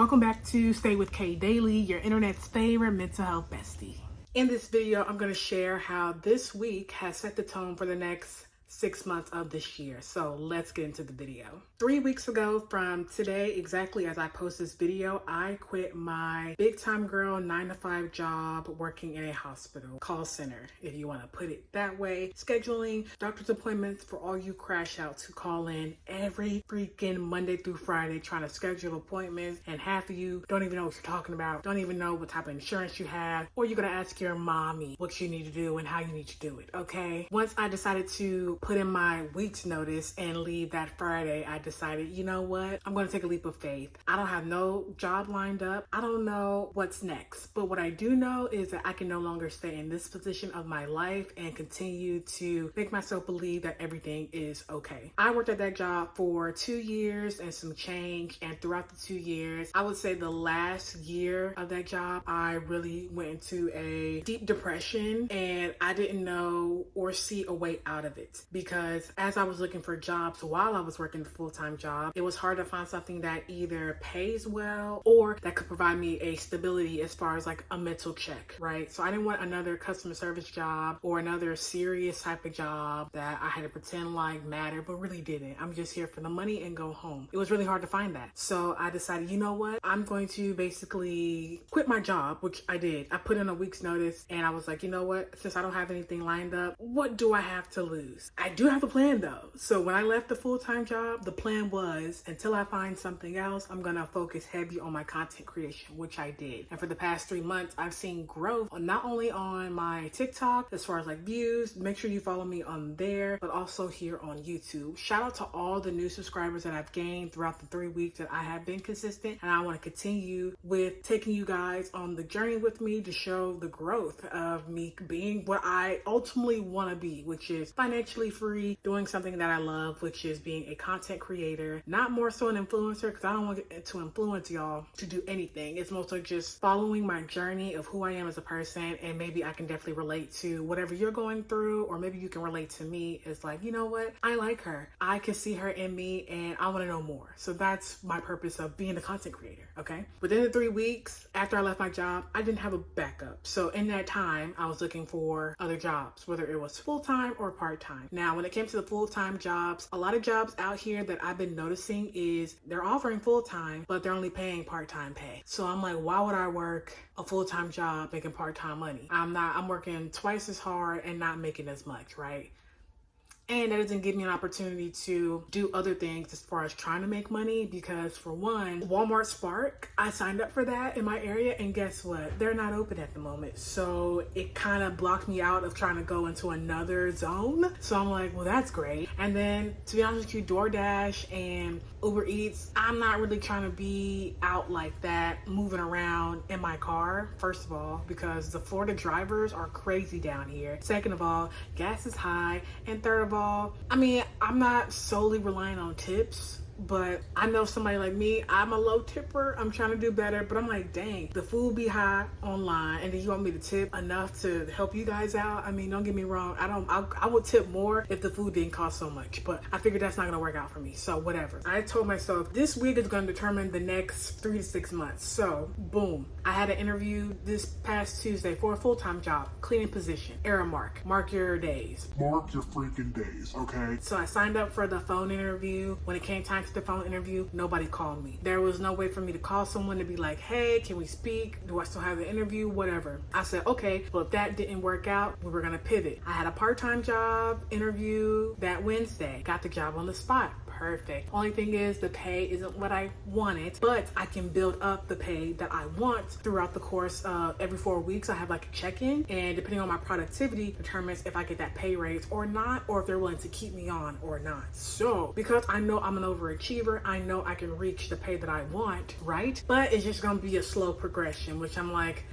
Welcome back to Stay with Kay Daily, your internet's favorite mental health bestie. In this video, I'm going to share how this week has set the tone for the next 6 months of this year. So let's get into the video. 3 weeks ago from today, exactly as I post this video, I quit my big time girl 9-to-5 job working in a hospital call center, if you want to put it that way. Scheduling doctor's appointments for all you crash outs who call in every freaking Monday through Friday trying to schedule appointments, and half of you don't even know what you're talking about, don't even know what type of insurance you have, or you're gonna ask your mommy what you need to do and how you need to do it. Okay, once I decided to put in my week's notice and leave that Friday, I decided, you know what, I'm going to take a leap of faith. I don't have no job lined up. I don't know what's next, but what I do know is that I can no longer stay in this position of my life and continue to make myself believe that everything is okay. I worked at that job for 2 years and some change, and throughout the 2 years, I would say the last year of that job, I really went into a deep depression, and I didn't know or see a way out of it, because as I was looking for jobs while I was working the full-time job, it was hard to find something that either pays well or that could provide me a stability as far as like a mental check, right? So I didn't want another customer service job or another serious type of job that I had to pretend like mattered, but really didn't. I'm just here for the money and go home. It was really hard to find that. So I decided, you know what? I'm going to basically quit my job, which I did. I put in a week's notice and I was like, you know what? Since I don't have anything lined up, what do I have to lose? I do have a plan though. So when I left the full-time job, the plan was, until I find something else, I'm gonna focus heavy on my content creation, which I did. And for the past 3 months, I've seen growth, not only on my TikTok, as far as like views, make sure you follow me on there, but also here on YouTube. Shout out to all the new subscribers that I've gained throughout the 3 weeks that I have been consistent. And I wanna continue with taking you guys on the journey with me to show the growth of me being what I ultimately wanna be, which is financially free, doing something that I love, which is being a content creator, not more so an influencer, because I don't want to influence y'all to do anything. It's mostly just following my journey of who I am as a person, and maybe I can definitely relate to whatever you're going through, or maybe you can relate to me. It's like, you know what, I like her, I can see her in me, and I want to know more. So that's my purpose of being a content creator. Okay, within the 3 weeks after I left my job, I didn't have a backup. So in that time, I was looking for other jobs, whether it was full-time or part-time. Now, when it came to the full-time jobs, a lot of jobs out here that I've been noticing is they're offering full-time, but they're only paying part-time pay. So I'm like, why would I work a full-time job making part-time money? I'm working twice as hard and not making as much, right? And that doesn't give me an opportunity to do other things as far as trying to make money, because for one, Walmart Spark, I signed up for that in my area, and guess what? They're not open at the moment. So it kind of blocked me out of trying to go into another zone. So I'm like, well, that's great. And then to be honest with you, DoorDash and Uber Eats, I'm not really trying to be out like that, moving around in my car, first of all, because the Florida drivers are crazy down here. Second of all, gas is high. And third of all, I mean, I'm not solely relying on tips, but I know somebody like me, I'm a low tipper. I'm trying to do better, but I'm like, dang, the food be high online, and then you want me to tip enough to help you guys out? I mean, don't get me wrong. I would tip more if the food didn't cost so much, but I figured that's not gonna work out for me. So whatever. I told myself this week is gonna determine the next 3 to 6 months. So boom, I had an interview this past Tuesday for a full-time job, cleaning position. Aramark. Mark your days. Mark your freaking days, okay? So I signed up for the phone interview. When it came time to the phone interview, nobody called me. There was no way for me to call someone to be like, hey, can we speak? Do I still have the interview? Whatever. I said, okay, well, if that didn't work out, we were gonna pivot. I had a part-time job interview that Wednesday. Got the job on the spot. Perfect. Only thing is the pay isn't what I wanted, but I can build up the pay that I want throughout the course of every 4 weeks. I have like a check-in, and depending on my productivity determines if I get that pay raise or not, or if they're willing to keep me on or not. So because I know I'm an overachiever, I know I can reach the pay that I want, right? But it's just gonna be a slow progression, which I'm like,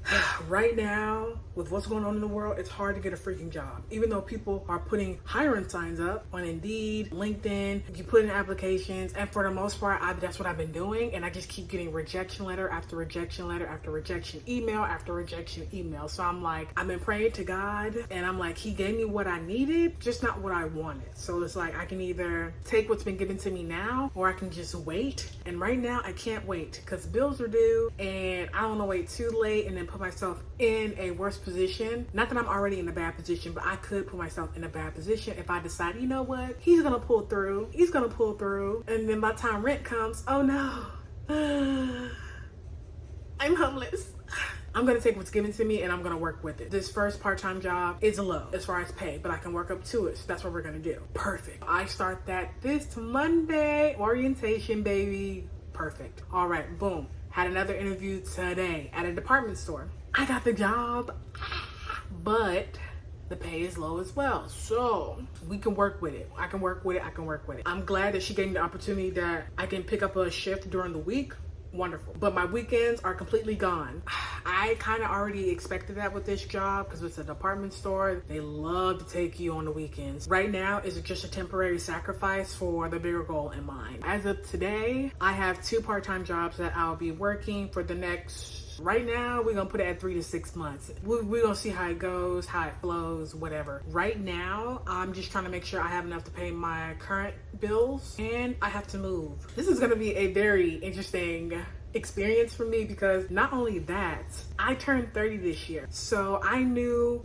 right now with what's going on in the world, it's hard to get a freaking job. Even though people are putting hiring signs up on Indeed, LinkedIn, you put in applications, and for the most part, that's what I've been doing, and I just keep getting rejection letter after rejection letter after rejection email after rejection email. So I'm like, I've been praying to God, and I'm like, he gave me what I needed, just not what I wanted. So it's like, I can either take what's been given to me now, or I can just wait. And right now, I can't wait because bills are due, and I don't want to wait too late and then put myself in a worse position. Not that I'm already in a bad position, but I could put myself in a bad position if I decide, you know what, he's gonna pull through. He's gonna pull through, and then by the time rent comes, oh no, I'm homeless. I'm gonna take what's given to me and I'm gonna work with it. This first part-time job is low as far as pay, but I can work up to it. So that's what we're gonna do. Perfect. I start that this Monday. Orientation, baby. Perfect. All right, boom. Had another interview today at a department store. I got the job, but the pay is low as well. So we can work with it. I can work with it. I can work with it. I'm glad that she gave me the opportunity that I can pick up a shift during the week. Wonderful. But my weekends are completely gone. I kind of already expected that with this job because it's a department store. They love to take you on the weekends. Right now, is it just a temporary sacrifice for the bigger goal in mind? As of today, I have 2 part-time jobs that I'll be working for the next, right now, we're gonna put it at 3 to 6 months. We're gonna see how it goes, how it flows, whatever. Right now, I'm just trying to make sure I have enough to pay my current bills, and I have to move. This is gonna be a very interesting experience for me because not only that, I turned 30 this year. So I knew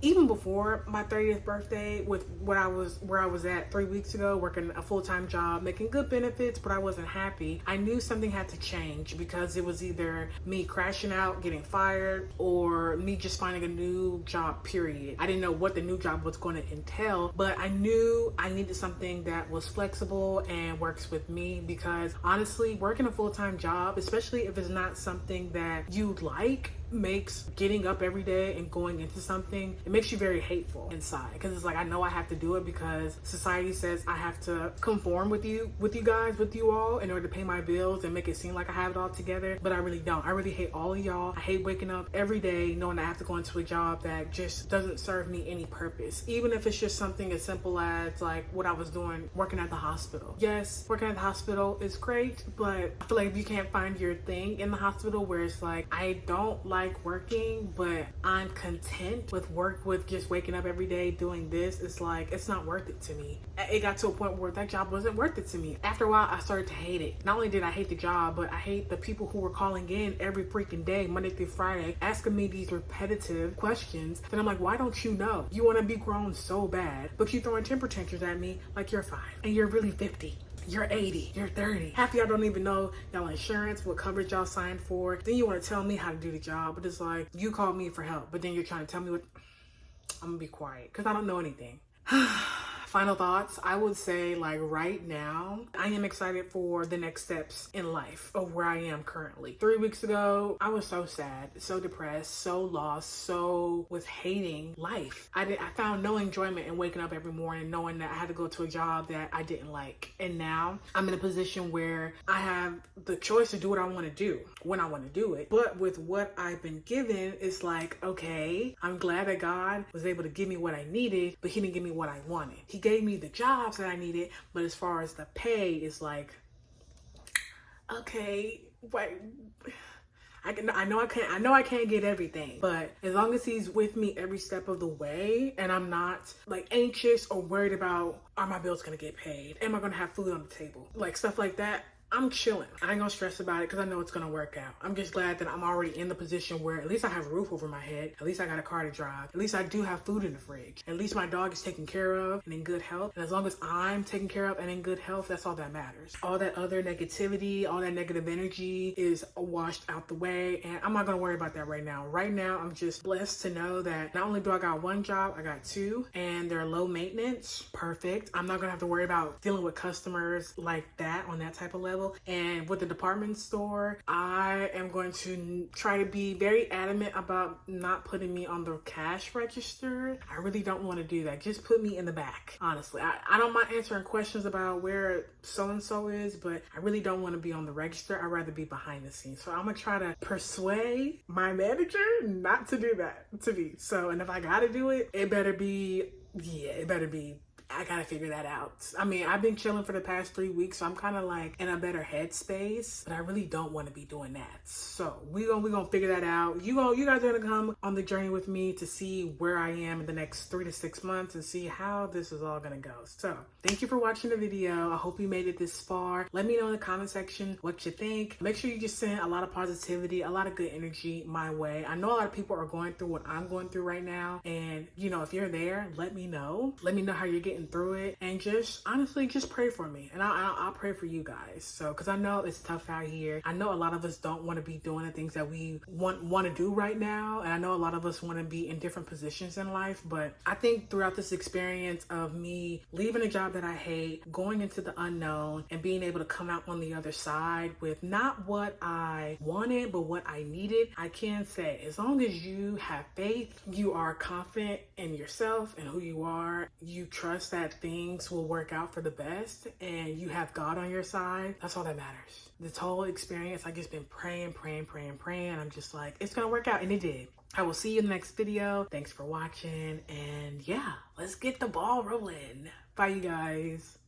even before my 30th birthday, with where I was at 3 weeks ago, working a full-time job, making good benefits, but I wasn't happy. I knew something had to change because it was either me crashing out, getting fired, or me just finding a new job, period. I didn't know what the new job was going to entail, but I knew I needed something that was flexible and works with me because honestly, working a full-time job, especially if it's not something that you like, makes getting up every day and going into something, it makes you very hateful inside because it's like, I know I have to do it because society says I have to conform with you guys, with you all, in order to pay my bills and make it seem like I have it all together, but I really don't. I really hate all of y'all. I hate waking up every day knowing I have to go into a job that just doesn't serve me any purpose, even if it's just something as simple as like what I was doing working at the hospital. Yes, working at the hospital is great, but I feel like if you can't find your thing in the hospital where it's like, I don't like working, but I'm content with just waking up every day doing this, it's like, it's not worth it to me. It got to a point where that job wasn't worth it to me. After a while, I started to hate it. Not only did I hate the job, but I hate the people who were calling in every freaking day, Monday through Friday, asking me these repetitive questions that I'm like, why don't you know? You want to be grown so bad, but you throwing temper tantrums at me like you're 5 and you're really 50. You're 80, you're 30. Half of y'all don't even know y'all insurance, what coverage y'all signed for. Then you want to tell me how to do the job, but it's like, you called me for help, but then you're trying to tell me what. I'm gonna be quiet because I don't know anything. Final thoughts, I would say, like, right now, I am excited for the next steps in life of where I am currently. 3 weeks ago, I was so sad, so depressed, so lost, so was hating life. I found no enjoyment in waking up every morning knowing that I had to go to a job that I didn't like. And now I'm in a position where I have the choice to do what I want to do when I want to do it. But with what I've been given, it's like, okay, I'm glad that God was able to give me what I needed, but he didn't give me what I wanted. He gave me the jobs that I needed, but as far as the pay, it's like, okay, wait, I know I can't get everything, but as long as he's with me every step of the way and I'm not like anxious or worried about, are my bills gonna get paid? Am I gonna have food on the table? Like stuff like that, I'm chilling. I ain't gonna stress about it because I know it's gonna work out. I'm just glad that I'm already in the position where at least I have a roof over my head. At least I got a car to drive. At least I do have food in the fridge. At least my dog is taken care of and in good health. And as long as I'm taken care of and in good health, that's all that matters. All that other negativity, all that negative energy is washed out the way. And I'm not gonna worry about that right now. Right now, I'm just blessed to know that not only do I got 1 job, I got 2, and they're low maintenance. Perfect. I'm not gonna have to worry about dealing with customers like that on that type of level. And with the department store, I am going to try to be very adamant about not putting me on the cash register. I really don't want to do that. Just put me in the back, honestly. I don't mind answering questions about where so-and-so is, but I really don't want to be on the register. I'd rather be behind the scenes. So I'm going to try to persuade my manager not to do that to me. So, and if I got to do it, it better be I gotta figure that out. I mean, I've been chilling for the past 3 weeks, so I'm kind of like in a better headspace, but I really don't want to be doing that. So we gonna figure that out. You guys are gonna come on the journey with me to see where I am in the next 3 to 6 months and see how this is all gonna go. So thank you for watching the video. I hope you made it this far. Let me know in the comment section what you think. Make sure you just send a lot of positivity, a lot of good energy my way. I know a lot of people are going through what I'm going through right now, and you know, if you're there, let me know. Let me know how you're getting through it, and just honestly just pray for me, and I'll pray for you guys. So because I know it's tough out here. I know a lot of us don't want to be doing the things that we want to do right now, and I know a lot of us want to be in different positions in life, but I think throughout this experience of me leaving a job that I hate, going into the unknown, and being able to come out on the other side with not what I wanted but what I needed, I can say as long as you have faith, you are confident in yourself and who you are, you trust that things will work out for the best, and you have God on your side, that's all that matters. This whole experience, I just been praying. I'm just like, it's gonna work out, and it did. I will see you in the next video. Thanks for watching, and yeah, let's get the ball rolling. Bye, you guys.